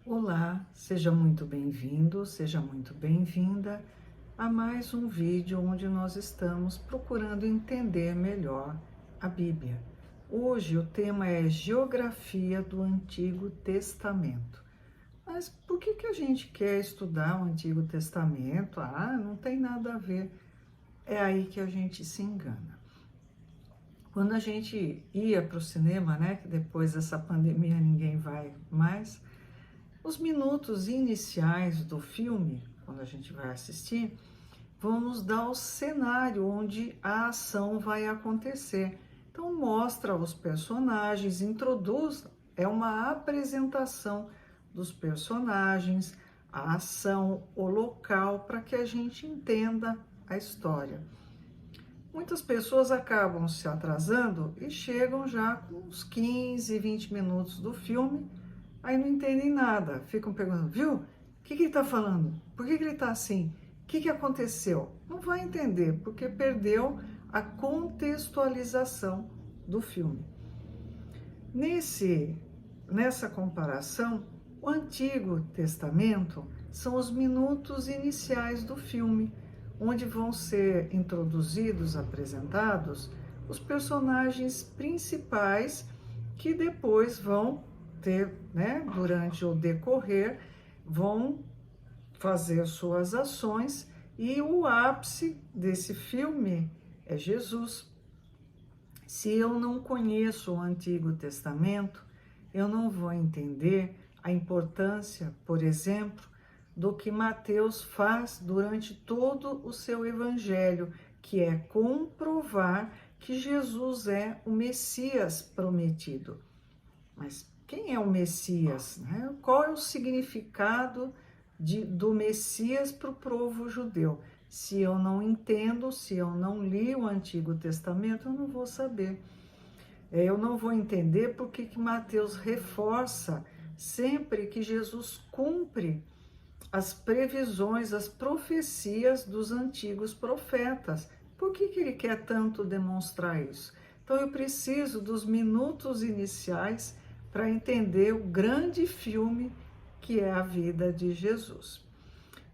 Olá, seja muito bem-vindo, seja muito bem-vinda a mais um vídeo onde nós estamos procurando entender melhor a Bíblia. Hoje o tema é Geografia do Antigo Testamento. Mas por que a gente quer estudar o Antigo Testamento? Não tem nada a ver. É aí que a gente se engana. Quando a gente ia para o cinema, né, que depois dessa pandemia ninguém vai mais, os minutos iniciais do filme, quando a gente vai assistir, vão nos dar o cenário onde a ação vai acontecer. Então mostra os personagens, introduz, é uma apresentação dos personagens, a ação, o local, para que a gente entenda a história. Muitas pessoas acabam se atrasando e chegam já com uns 15, 20 minutos do filme. Aí não entendem nada, ficam perguntando, viu? O que ele está falando? Por que ele está assim? O que aconteceu? Não vai entender, porque perdeu a contextualização do filme. Nessa comparação, o Antigo Testamento são os minutos iniciais do filme, onde vão ser introduzidos, apresentados, os personagens principais que depois vão ter, né, durante o decorrer, vão fazer suas ações e o ápice desse filme é Jesus. Se eu não conheço o Antigo Testamento, eu não vou entender a importância, por exemplo, do que Mateus faz durante todo o seu evangelho, que é comprovar que Jesus é o Messias prometido. Mas quem é o Messias? Né? Qual é o significado do Messias para o povo judeu? Se eu não entendo, se eu não li o Antigo Testamento, eu não vou saber. Eu não vou entender porque que Mateus reforça sempre que Jesus cumpre as previsões, as profecias dos antigos profetas. Por que ele quer tanto demonstrar isso? Então eu preciso dos minutos iniciais para entender o grande filme que é a vida de Jesus.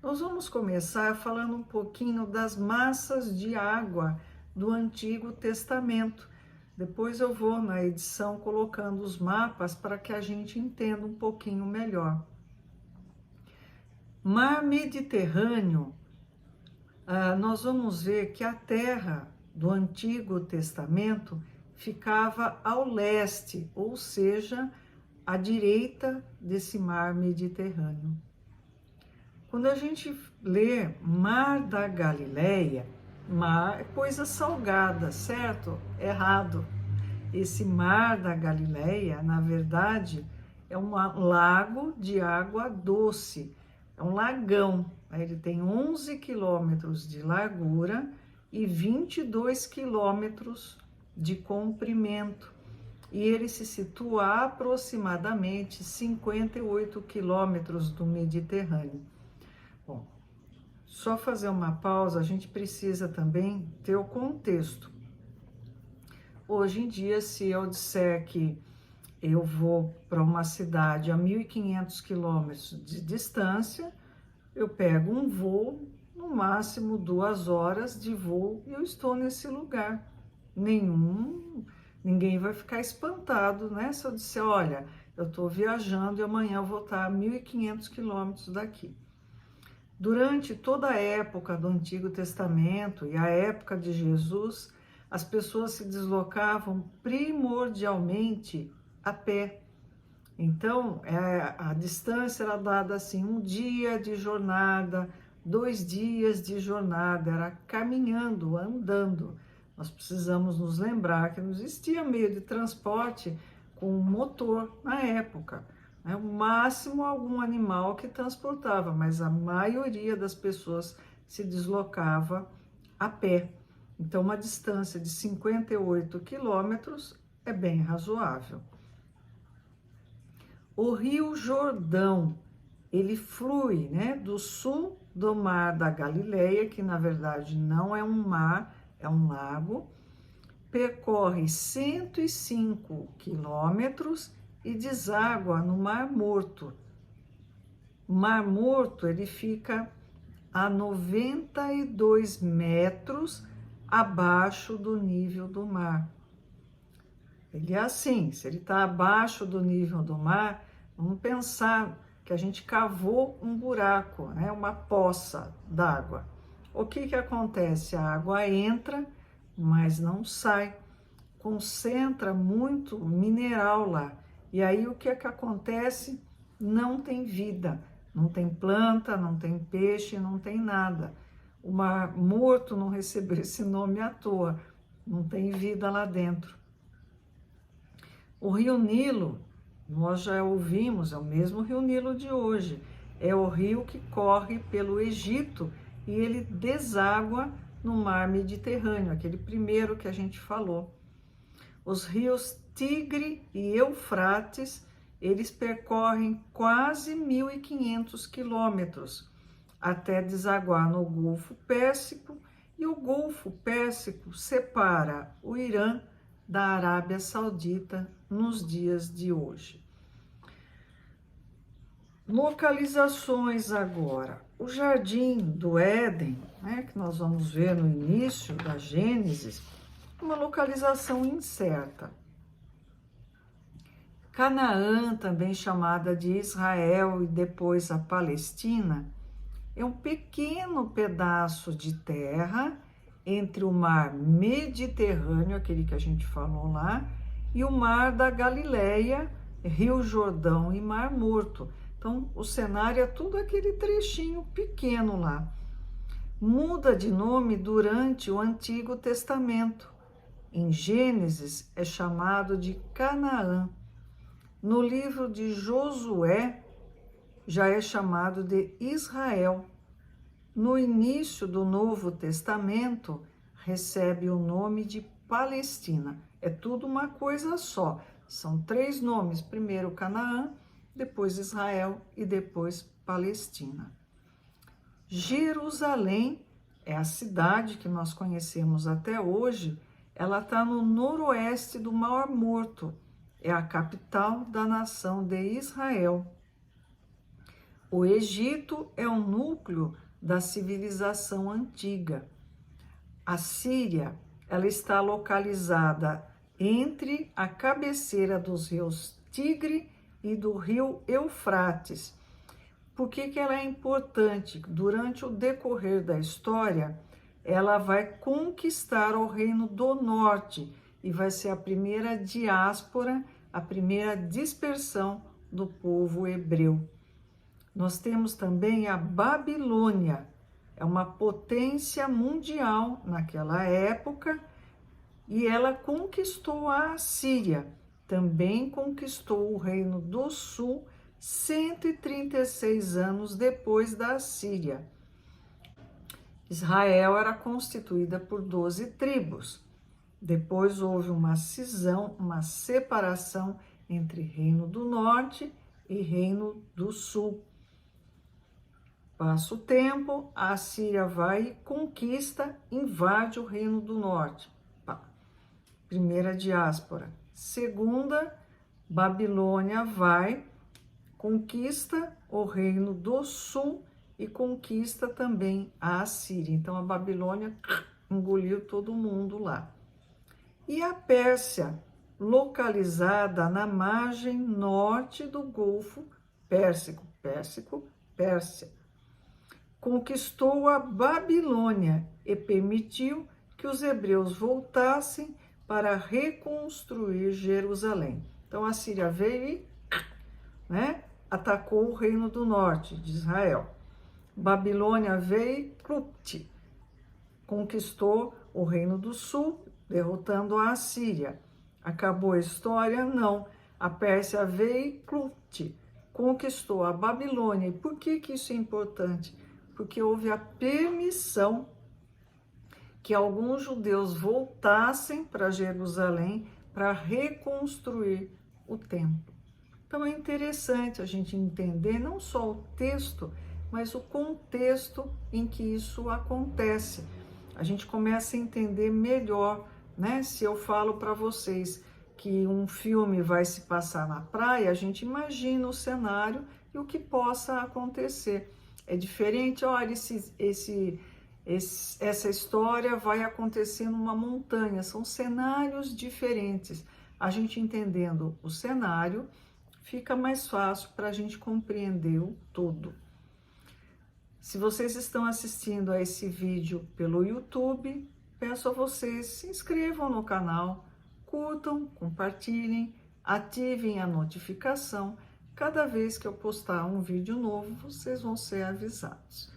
Nós vamos começar falando um pouquinho das massas de água do Antigo Testamento. Depois eu vou na edição colocando os mapas para que a gente entenda um pouquinho melhor. Mar Mediterrâneo, nós vamos ver que a terra do Antigo Testamento ficava ao leste, ou seja, à direita desse mar Mediterrâneo. Quando a gente lê Mar da Galileia, mar é coisa salgada, certo? Errado. Esse Mar da Galileia, na verdade, é um lago de água doce, é um lagão. Ele tem 11 quilômetros de largura e 22 quilômetros de comprimento. E ele se situa a aproximadamente 58 quilômetros do Mediterrâneo. Bom, só fazer uma pausa, a gente precisa também ter o contexto. Hoje em dia, se eu disser que eu vou para uma cidade a 1.500 quilômetros de distância, eu pego um voo, no máximo 2 horas de voo, e eu estou nesse lugar. Ninguém vai ficar espantado, né? Se eu disser, olha, eu estou viajando e amanhã eu vou estar a 1.500 quilômetros daqui. Durante toda a época do Antigo Testamento e a época de Jesus, as pessoas se deslocavam primordialmente a pé. Então, a distância era dada assim, 1 dia de jornada, 2 dias de jornada, era caminhando, andando. Nós precisamos nos lembrar que não existia meio de transporte com motor na época. O máximo algum animal que transportava, mas a maioria das pessoas se deslocava a pé. Então, uma distância de 58 quilômetros é bem razoável. O Rio Jordão, ele flui, né, do sul do Mar da Galileia, que na verdade não é um mar, é um lago, percorre 105 quilômetros e deságua no Mar Morto. O Mar Morto, ele fica a 92 metros abaixo do nível do mar. Ele é assim, se ele está abaixo do nível do mar, vamos pensar que a gente cavou um buraco, né, uma poça d'água. O que acontece? A água entra, mas não sai, concentra muito mineral lá. E aí o que acontece? Não tem vida, não tem planta, não tem peixe, não tem nada. O Mar Morto não recebeu esse nome à toa, não tem vida lá dentro. O Rio Nilo, nós já ouvimos, é o mesmo Rio Nilo de hoje. É o rio que corre pelo Egito e ele deságua no mar Mediterrâneo, aquele primeiro que a gente falou. Os rios Tigre e Eufrates, eles percorrem quase 1.500 quilômetros até desaguar no Golfo Pérsico, e o Golfo Pérsico separa o Irã da Arábia Saudita nos dias de hoje. Localizações agora. O Jardim do Éden, né, que nós vamos ver no início da Gênesis, uma localização incerta. Canaã, também chamada de Israel e depois a Palestina, é um pequeno pedaço de terra entre o mar Mediterrâneo, aquele que a gente falou lá, e o mar da Galileia, Rio Jordão e Mar Morto. Então, o cenário é tudo aquele trechinho pequeno lá. Muda de nome durante o Antigo Testamento. Em Gênesis é chamado de Canaã. No livro de Josué já é chamado de Israel. No início do Novo Testamento recebe o nome de Palestina. É tudo uma coisa só. São 3 nomes: primeiro Canaã, depois Israel e depois Palestina. Jerusalém é a cidade que nós conhecemos até hoje. Ela está no noroeste do Mar Morto. É a capital da nação de Israel. O Egito é o núcleo da civilização antiga. A Síria, ela está localizada entre a cabeceira dos rios Tigre e do rio Eufrates. Por que ela é importante? Durante o decorrer da história, ela vai conquistar o Reino do Norte e vai ser a primeira diáspora, a primeira dispersão do povo hebreu. Nós temos também a Babilônia, é uma potência mundial naquela época, e ela conquistou a Assíria, também conquistou o Reino do Sul 136 anos depois da Assíria. Israel era constituída por 12 tribos. Depois houve uma cisão, uma separação entre Reino do Norte e Reino do Sul. Passa o tempo, a Assíria vai e conquista, invade o Reino do Norte. Primeira diáspora. Segunda, Babilônia vai, conquista o Reino do Sul e conquista também a Assíria. Então a Babilônia engoliu todo mundo lá. E a Pérsia, localizada na margem norte do Golfo Pérsico, Pérsia, conquistou a Babilônia e permitiu que os hebreus voltassem para reconstruir Jerusalém. Então a Síria veio e atacou o Reino do Norte de Israel. Babilônia veio e conquistou o Reino do Sul, derrotando a Assíria. Acabou a história? Não. A Pérsia veio e conquistou a Babilônia. E por que isso é importante? Porque houve a permissão que alguns judeus voltassem para Jerusalém para reconstruir o templo. Então é interessante a gente entender não só o texto, mas o contexto em que isso acontece. A gente começa a entender melhor, né? Se eu falo para vocês que um filme vai se passar na praia, a gente imagina o cenário e o que possa acontecer. É diferente, olha, essa história vai acontecer numa montanha, são cenários diferentes. A gente entendendo o cenário, fica mais fácil para a gente compreender o todo. Se vocês estão assistindo a esse vídeo pelo YouTube, peço a vocês se inscrevam no canal, curtam, compartilhem, ativem a notificação. Cada vez que eu postar um vídeo novo, vocês vão ser avisados.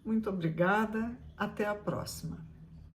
Muito obrigada, até a próxima.